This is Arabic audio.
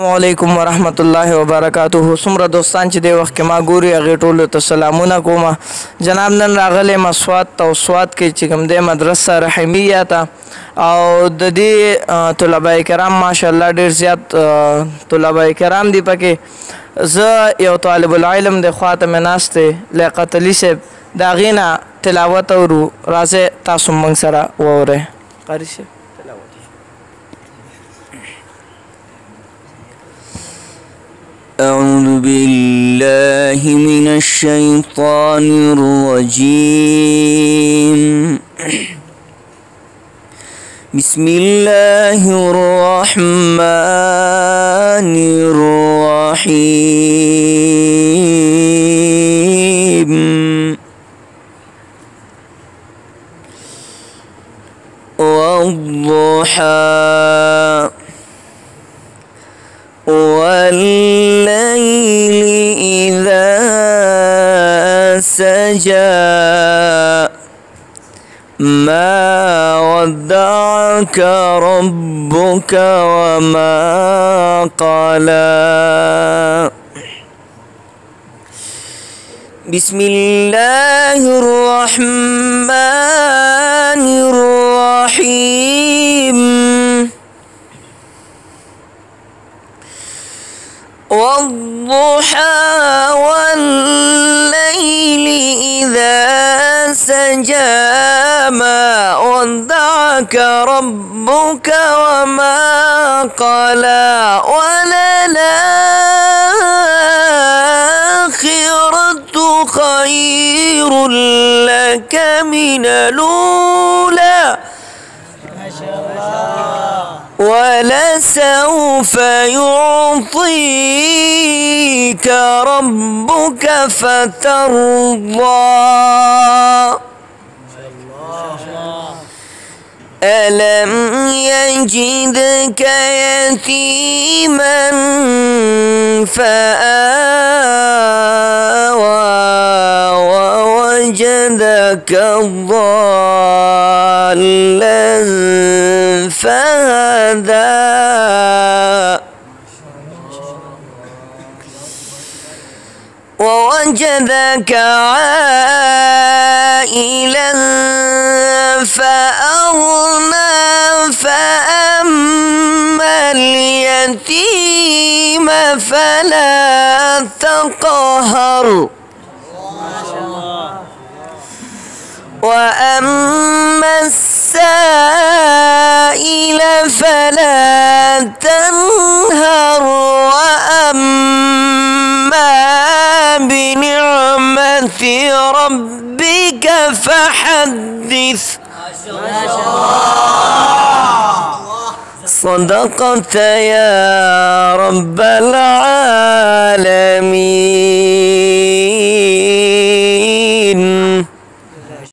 السلام علیکم ورحمت الله وبرکاتہ. څومره دوستان چې د وخت کې ما ګوري هغې ټولو ته سلامونه کوم. جناب نن راغلی یم سوات ته او سوات کې چې کوم دی مدرسه رحیمیه ته او د دې طلبه کرام ماشاءالله ډېر زیات طلبه کرام دي پکې. زه یو طالب العلم د خواته مې ناست دی لیاقت علي صاحب د هغې نه تلاوت اورو. راځئ تاسو موږ سره واورئ. قاري صاحب أعوذ بالله من الشيطان الرجيم. بسم الله الرحمن الرحيم. والضحى والليل إذا سجى ما ودعك ربك وما قلى. بسم الله الرحمن الرحيم. والضحى والليل إذا سجى ما ودعك ربك وما قلى. وللآخرة خير لك من الأولى ولسوف يعطيك ربك فترضى. ألم يجدك يتيما فآوى ووجدك ضالا فهدى ووجدك عائلا فأغنى فأما اليتيم فلا تقهر وأما السائل فلا تنهر وأما بنعمة ربك فحدث. صدقت يا رب العالمين.